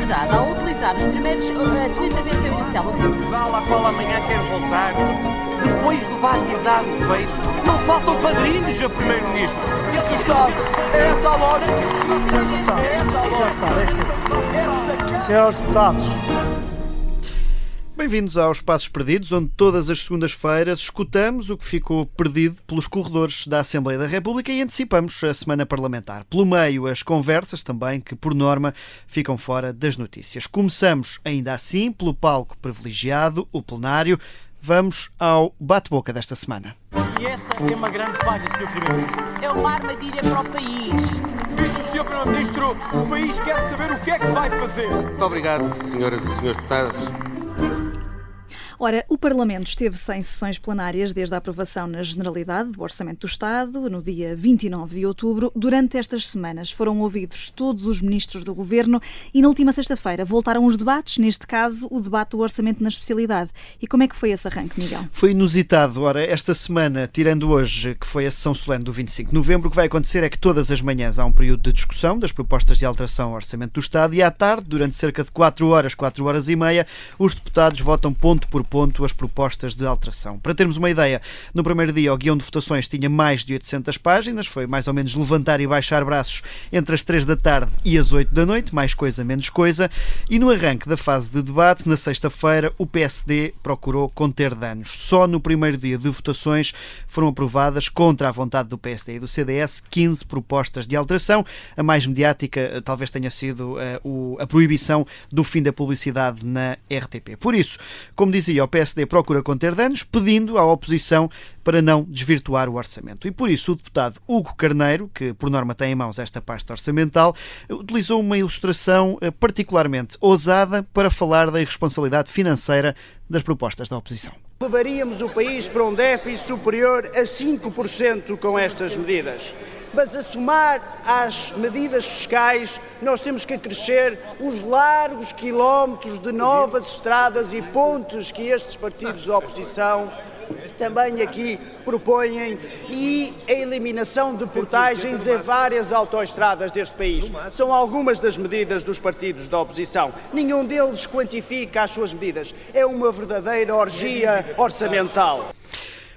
liberdade ao utilizar os primeiros, a sua intervenção inicial. Portugal, à qual amanhã quer voltar, depois do bastizado feito, não faltam padrinhos a primeiro-ministro. Esse Estado, é essa a lógica. É essa a lógica. Senhores deputados, bem-vindos aos Passos Perdidos, onde todas as segundas-feiras escutamos o que ficou perdido pelos corredores da Assembleia da República e antecipamos a semana parlamentar. Pelo meio, as conversas também, que por norma ficam fora das notícias. Começamos ainda assim pelo palco privilegiado, o plenário. Vamos ao bate-boca desta semana. E essa é uma grande falha, Sr. Primeiro-Ministro. É uma armadilha para o país. Disse o Sr. Primeiro-Ministro, o país quer saber o que é que vai fazer. Muito obrigado, senhoras e senhores deputados. Ora, o Parlamento esteve sem sessões plenárias desde a aprovação na Generalidade do Orçamento do Estado, no dia 29 de outubro. Durante estas semanas foram ouvidos todos os ministros do Governo e na última sexta-feira voltaram os debates, neste caso o debate do Orçamento na especialidade. E como é que foi esse arranque, Miguel? Foi inusitado. Ora, esta semana, tirando hoje, que foi a sessão solene do 25 de novembro, o que vai acontecer é que todas as manhãs há um período de discussão das propostas de alteração ao Orçamento do Estado e à tarde, durante cerca de 4 horas e meia, os deputados votam ponto por ponto as propostas de alteração. Para termos uma ideia, no primeiro dia o guião de votações tinha mais de 800 páginas, foi mais ou menos levantar e baixar braços entre as 3 da tarde e as 8 da noite, mais coisa, menos coisa, e no arranque da fase de debate, na sexta-feira, o PSD procurou conter danos. Só no primeiro dia de votações foram aprovadas, contra a vontade do PSD e do CDS, 15 propostas de alteração. A mais mediática talvez tenha sido a proibição do fim da publicidade na RTP. Por isso, como dizia, o PSD procura conter danos, pedindo à oposição para não desvirtuar o orçamento. E por isso o deputado Hugo Carneiro, que por norma tem em mãos esta pasta orçamental, utilizou uma ilustração particularmente ousada para falar da irresponsabilidade financeira das propostas da oposição. Levaríamos o país para um déficit superior a 5% com estas medidas. Mas a somar às medidas fiscais, nós temos que acrescer os largos quilómetros de novas estradas e pontes que estes partidos da oposição também aqui propõem e a eliminação de portagens em várias autoestradas deste país. São algumas das medidas dos partidos da oposição. Nenhum deles quantifica as suas medidas. É uma verdadeira orgia orçamental.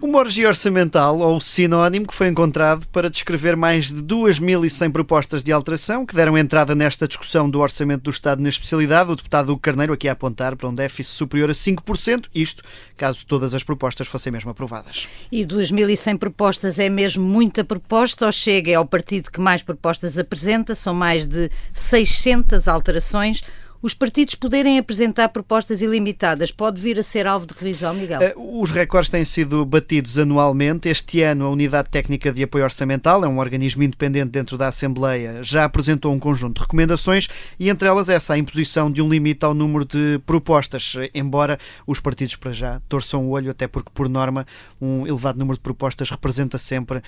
Uma orgia orçamental, ou sinónimo, que foi encontrado para descrever mais de 2.100 propostas de alteração que deram entrada nesta discussão do Orçamento do Estado na especialidade. O deputado Hugo Carneiro aqui a apontar para um déficit superior a 5%, isto caso todas as propostas fossem mesmo aprovadas. E 2.100 propostas é mesmo muita proposta. O Chega é o partido que mais propostas apresenta, são mais de 600 alterações. Os partidos poderem apresentar propostas ilimitadas pode vir a ser alvo de revisão, Miguel? Os recordes têm sido batidos anualmente. Este ano, a Unidade Técnica de Apoio Orçamental, é um organismo independente dentro da Assembleia, já apresentou um conjunto de recomendações e, entre elas, essa, a imposição de um limite ao número de propostas, embora os partidos para já torçam o olho, até porque, por norma, um elevado número de propostas representa sempre,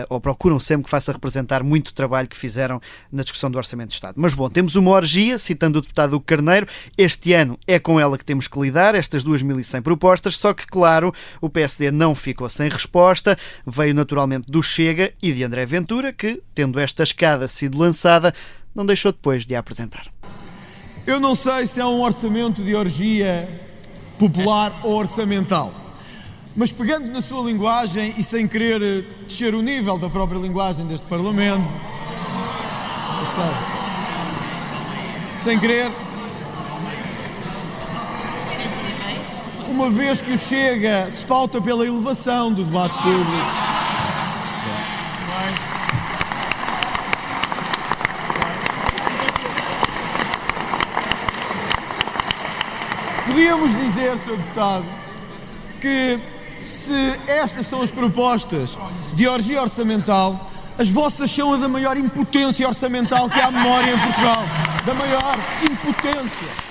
ou procuram sempre que faça representar muito trabalho que fizeram na discussão do Orçamento do Estado. Mas, bom, temos uma orgia, citando o deputado Hugo Carneiro, este ano é com ela que temos que lidar, estas 2.100 propostas, só que, claro, o PSD não ficou sem resposta, veio naturalmente do Chega e de André Ventura, que, tendo esta escada sido lançada, não deixou depois de a apresentar. Eu não sei se é um orçamento de orgia popular ou orçamental, mas pegando na sua linguagem e sem querer descer o nível da própria linguagem deste Parlamento, sem querer, uma vez que o Chega se pauta pela elevação do debate público, podíamos dizer, Sr. Deputado, que se estas são as propostas de orgia orçamental, as vossas são a da maior impotência orçamental que há memória em Portugal. Da maior impotência.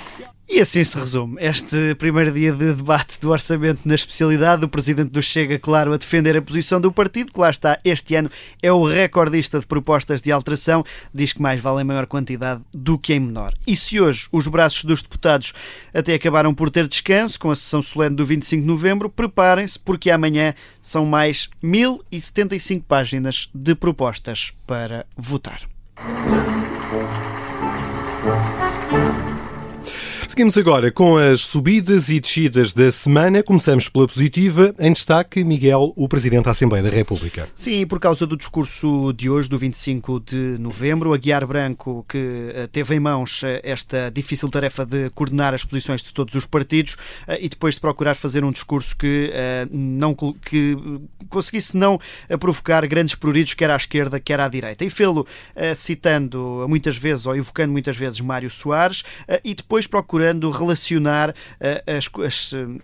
E assim se resume este primeiro dia de debate do orçamento na especialidade. O presidente do Chega, claro, a defender a posição do partido, que lá está, este ano é o recordista de propostas de alteração, diz que mais vale em maior quantidade do que em menor. E se hoje os braços dos deputados até acabaram por ter descanso, com a sessão solene do 25 de novembro, preparem-se, porque amanhã são mais 1.075 páginas de propostas para votar. Seguimos agora com as subidas e descidas da semana. Começamos pela positiva. Em destaque, Miguel, o Presidente da Assembleia da República. Sim, por causa do discurso de hoje, do 25 de novembro, Aguiar Branco, que teve em mãos esta difícil tarefa de coordenar as posições de todos os partidos e depois de procurar fazer um discurso que conseguisse não provocar grandes pruridos, quer à esquerda, quer à direita. E fê-lo citando muitas vezes, ou evocando muitas vezes, Mário Soares, e depois procurando relacionar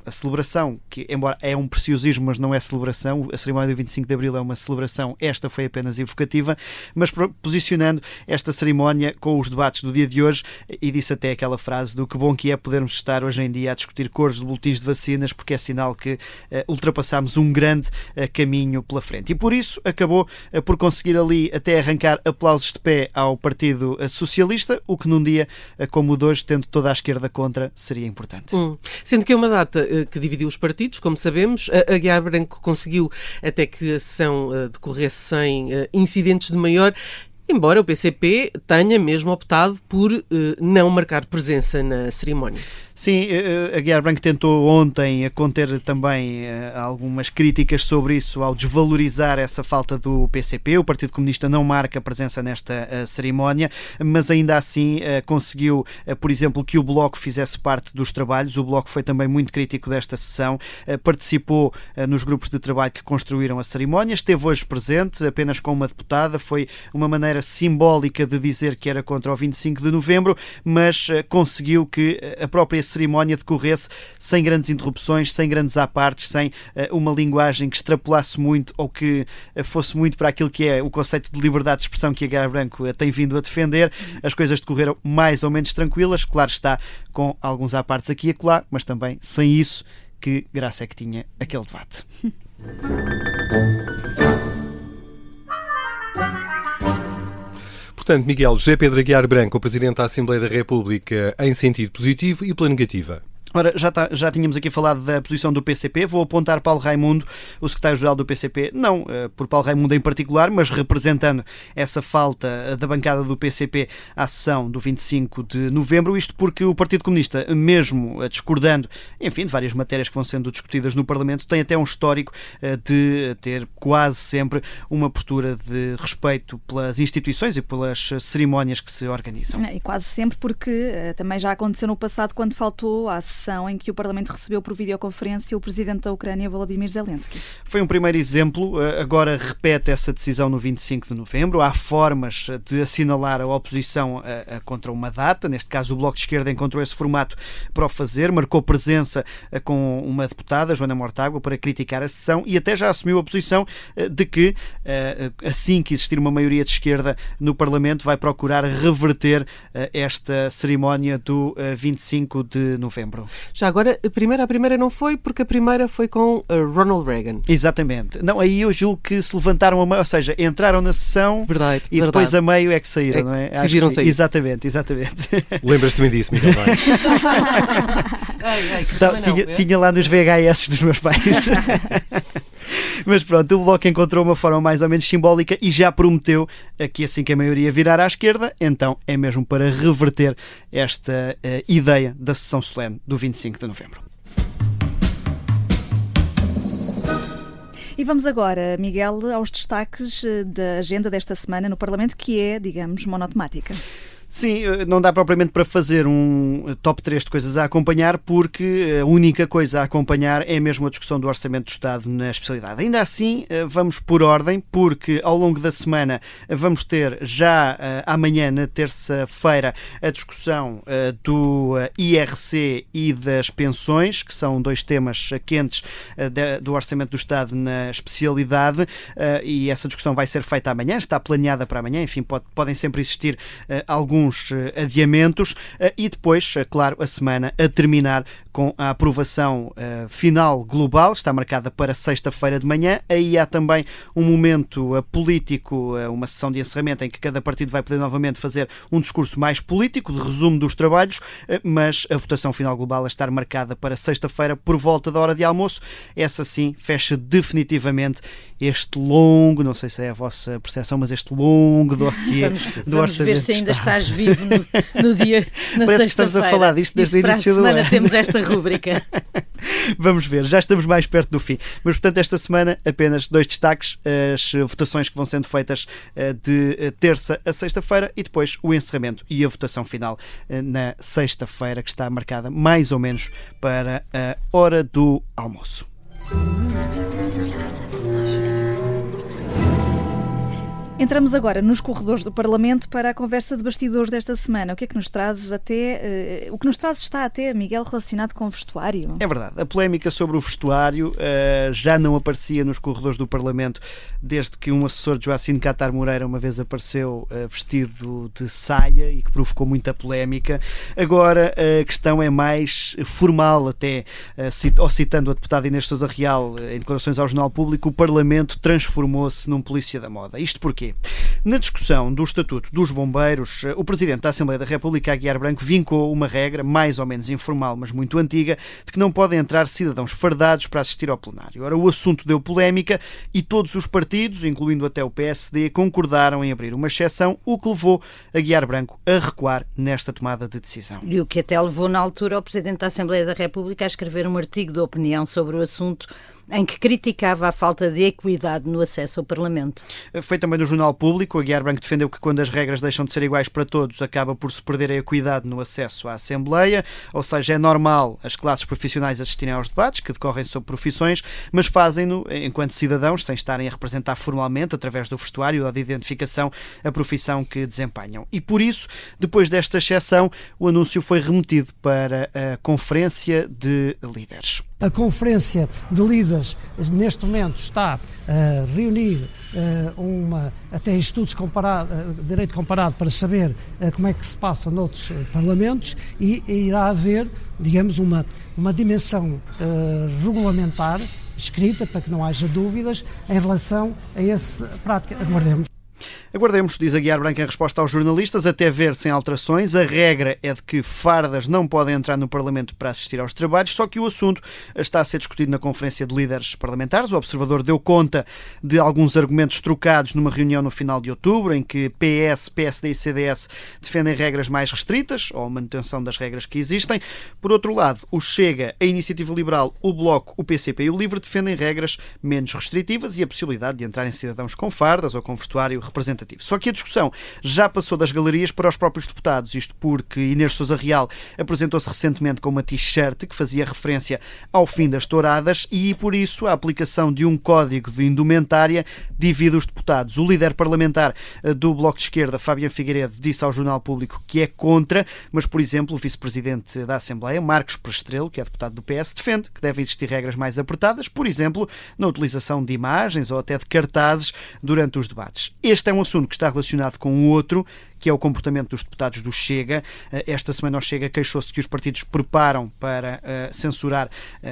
a celebração, que embora é um preciosismo, mas não é celebração, a cerimónia do 25 de Abril é uma celebração, esta foi apenas evocativa, mas posicionando esta cerimónia com os debates do dia de hoje, e disse até aquela frase do que bom que é podermos estar hoje em dia a discutir cores de boletins de vacinas, porque é sinal que ultrapassámos um grande caminho pela frente. E por isso acabou por conseguir ali até arrancar aplausos de pé ao Partido Socialista, o que num dia como o de hoje, tendo toda a esquerda contra, seria importante. Sendo que é uma data que dividiu os partidos, como sabemos, Aguiar Branco conseguiu até que a sessão decorresse sem incidentes de maior, embora o PCP tenha mesmo optado por não marcar presença na cerimónia. Sim, Aguiar Branco tentou ontem conter também algumas críticas sobre isso ao desvalorizar essa falta do PCP. O Partido Comunista não marca presença nesta cerimónia, mas ainda assim conseguiu, por exemplo, que o Bloco fizesse parte dos trabalhos. O Bloco foi também muito crítico desta sessão, participou nos grupos de trabalho que construíram a cerimónia, esteve hoje presente apenas com uma deputada. Foi uma maneira simbólica de dizer que era contra o 25 de novembro, mas conseguiu que a própria cerimónia decorresse sem grandes interrupções, sem grandes apartes, sem uma linguagem que extrapolasse muito ou que fosse muito para aquilo que é o conceito de liberdade de expressão que Aguiar Branco tem vindo a defender. As coisas decorreram mais ou menos tranquilas, claro está, com alguns apartes aqui e acolá, mas também sem isso, que graça é que tinha aquele debate. Portanto, Miguel, José Pedro Aguiar Branco, o Presidente da Assembleia da República, em sentido positivo e pela negativa. Ora, já tínhamos aqui falado da posição do PCP, vou apontar Paulo Raimundo, o secretário-geral do PCP, não por Paulo Raimundo em particular, mas representando essa falta da bancada do PCP à sessão do 25 de novembro, isto porque o Partido Comunista, mesmo discordando, enfim, de várias matérias que vão sendo discutidas no Parlamento, tem até um histórico de ter quase sempre uma postura de respeito pelas instituições e pelas cerimónias que se organizam. E quase sempre porque também já aconteceu no passado quando faltou à sessão em que o Parlamento recebeu por videoconferência o Presidente da Ucrânia, Volodymyr Zelensky. Foi um primeiro exemplo, agora repete essa decisão no 25 de novembro. Há formas de assinalar a oposição contra uma data, neste caso o Bloco de Esquerda encontrou esse formato para o fazer, marcou presença com uma deputada, Joana Mortágua, para criticar a sessão e até já assumiu a posição de que, assim que existir uma maioria de esquerda no Parlamento, vai procurar reverter esta cerimónia do 25 de novembro. Já agora, a primeira não foi, porque a primeira foi com Ronald Reagan. Exatamente. Não, aí eu julgo que se levantaram a meio, ou seja, entraram na sessão e depois a meio é que saíram, não é? Decidiram sair. Exatamente. Lembras-te também disso, Miguel? Tinha lá nos VHS dos meus pais. Mas pronto, o Bloco encontrou uma forma mais ou menos simbólica e já prometeu que assim que a maioria virar à esquerda, então é mesmo para reverter esta ideia da sessão solene do 25 de novembro. E vamos agora, Miguel, aos destaques da agenda desta semana no Parlamento, que é, digamos, monotemática. Sim, não dá propriamente para fazer um top 3 de coisas a acompanhar, porque a única coisa a acompanhar é mesmo a discussão do Orçamento do Estado na especialidade. Ainda assim, vamos por ordem, porque ao longo da semana vamos ter já amanhã, na terça-feira, a discussão do IRC e das pensões, que são dois temas quentes do Orçamento do Estado na especialidade, e essa discussão vai ser feita amanhã, está planeada para amanhã, enfim, podem sempre existir alguns adiamentos e depois, claro, a semana a terminar com a aprovação final global, está marcada para sexta-feira de manhã. Aí há também um momento político, uma sessão de encerramento em que cada partido vai poder novamente fazer um discurso mais político, de resumo dos trabalhos, mas a votação final global a estar marcada para sexta-feira por volta da hora de almoço. Essa sim fecha definitivamente este longo, não sei se é a vossa percepção, mas este longo dossiê do Orçamento Orçamento ver se ainda de Estado. está vivo no dia, na Parece que estamos a falar disto desde o início do ano. Para a semana temos esta rúbrica. Vamos ver, já estamos mais perto do fim. Mas, portanto, esta semana apenas 2 destaques, as votações que vão sendo feitas de terça a sexta-feira e depois o encerramento e a votação final na sexta-feira, que está marcada mais ou menos para a hora do almoço. Entramos agora nos corredores do Parlamento para a conversa de bastidores desta semana. O que é que nos traz o que nos traz está até, Miguel, relacionado com o vestuário? É verdade. A polémica sobre o vestuário já não aparecia nos corredores do Parlamento desde que um assessor de Joacine Catar Moreira uma vez apareceu vestido de saia e que provocou muita polémica. Agora a questão é mais formal até, citando a deputada Inês Sousa Real em declarações ao Jornal Público, o Parlamento transformou-se num polícia da moda. Isto porquê? Na discussão do Estatuto dos Bombeiros, o Presidente da Assembleia da República, Aguiar Branco, vincou uma regra, mais ou menos informal, mas muito antiga, de que não podem entrar cidadãos fardados para assistir ao plenário. Ora, o assunto deu polémica e todos os partidos, incluindo até o PSD, concordaram em abrir uma exceção, o que levou Aguiar Branco a recuar nesta tomada de decisão. E o que até levou, na altura, o Presidente da Assembleia da República a escrever um artigo de opinião sobre o assunto, em que criticava a falta de equidade no acesso ao Parlamento. Foi também no Jornal Público. A Aguiar Branco defendeu que quando as regras deixam de ser iguais para todos, acaba por se perder a equidade no acesso à Assembleia, ou seja, é normal as classes profissionais assistirem aos debates, que decorrem sobre profissões, mas fazem-no enquanto cidadãos, sem estarem a representar formalmente, através do vestuário ou de identificação, a profissão que desempenham. E por isso, depois desta exceção, o anúncio foi remetido para a Conferência de Líderes. A Conferência de Líderes, neste momento, está a reunir até estudos direito comparado para saber como é que se passa noutros parlamentos e irá haver, digamos, uma dimensão regulamentar escrita para que não haja dúvidas em relação a essa prática. Aguardemos, diz Aguiar Branco em resposta aos jornalistas, até ver sem alterações. A regra é de que fardas não podem entrar no Parlamento para assistir aos trabalhos, só que o assunto está a ser discutido na Conferência de Líderes Parlamentares. O Observador deu conta de alguns argumentos trocados numa reunião no final de outubro, em que PS, PSD e CDS defendem regras mais restritas, ou a manutenção das regras que existem. Por outro lado, o Chega, a Iniciativa Liberal, o Bloco, o PCP e o LIVRE defendem regras menos restritivas e a possibilidade de entrarem cidadãos com fardas ou com vestuário representativo. Só que a discussão já passou das galerias para os próprios deputados, isto porque Inês Sousa Real apresentou-se recentemente com uma t-shirt que fazia referência ao fim das touradas e, por isso, a aplicação de um código de indumentária divide os deputados. O líder parlamentar do Bloco de Esquerda, Fábio Figueiredo, disse ao Jornal Público que é contra, mas, por exemplo, o vice-presidente da Assembleia, Marcos Prestrelo, que é deputado do PS, defende que devem existir regras mais apertadas, por exemplo, na utilização de imagens ou até de cartazes durante os debates. Este é um assunto que está relacionado com o outro, que é o comportamento dos deputados do Chega. Esta semana o Chega queixou-se que os partidos preparam para censurar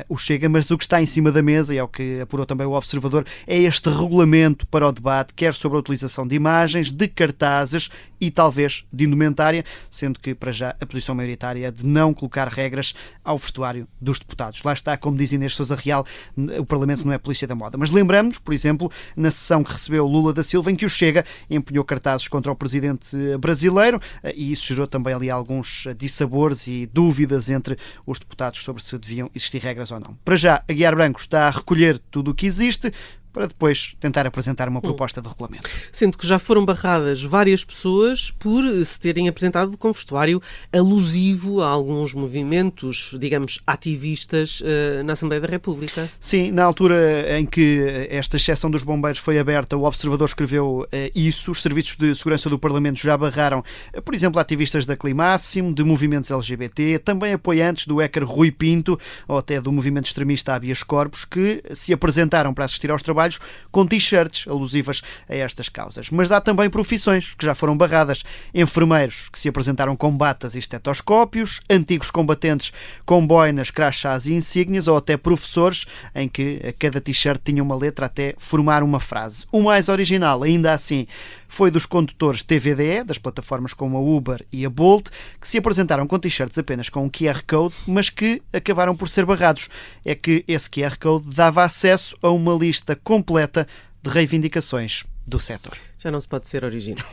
o Chega, mas o que está em cima da mesa, e é o que apurou também o Observador, é este regulamento para o debate, quer sobre a utilização de imagens, de cartazes e talvez de indumentária, sendo que para já a posição maioritária é de não colocar regras ao vestuário dos deputados. Lá está, como diz Inês Sousa Real, o Parlamento não é polícia da moda. Mas lembramos, por exemplo, na sessão que recebeu Lula da Silva, em que o Chega empunhou cartazes contra o presidente brasileiro e isso gerou também ali alguns dissabores e dúvidas entre os deputados sobre se deviam existir regras ou não. Para já, Aguiar Branco está a recolher tudo o que existe para depois tentar apresentar uma proposta de regulamento. Sendo que já foram barradas várias pessoas por se terem apresentado com vestuário alusivo a alguns movimentos, digamos, ativistas na Assembleia da República. Sim, na altura em que esta exceção dos bombeiros foi aberta, o Observador escreveu isso. Os serviços de segurança do Parlamento já barraram, por exemplo, ativistas da Climáximo, de movimentos LGBT, também apoiantes do hacker Rui Pinto ou até do movimento extremista Habeas Corpus, que se apresentaram para assistir aos trabalhos com t-shirts alusivas a estas causas. Mas há também profissões que já foram barradas. Enfermeiros que se apresentaram com batas e estetoscópios, antigos combatentes com boinas, crachás e insígnias, ou até professores em que cada t-shirt tinha uma letra até formar uma frase. O mais original, ainda assim, foi dos condutores TVDE, das plataformas como a Uber e a Bolt, que se apresentaram com t-shirts apenas com um QR Code, mas que acabaram por ser barrados. É que esse QR Code dava acesso a uma lista completa de reivindicações do setor. Já não se pode ser original.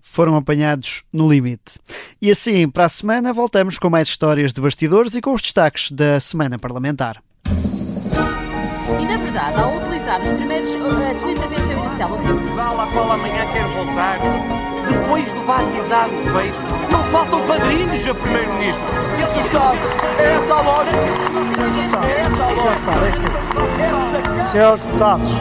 foram apanhados no limite. E assim, para a semana, voltamos com mais histórias de bastidores e com os destaques da semana parlamentar. E na verdade, ao utilizar os primeiros. A sua intervenção inicial, o Portugal, à qual amanhã quer voltar, depois do bastizado feito, não faltam padrinhos a primeiro-ministro. É essa a lógica. É essa a lógica. Senhores deputados,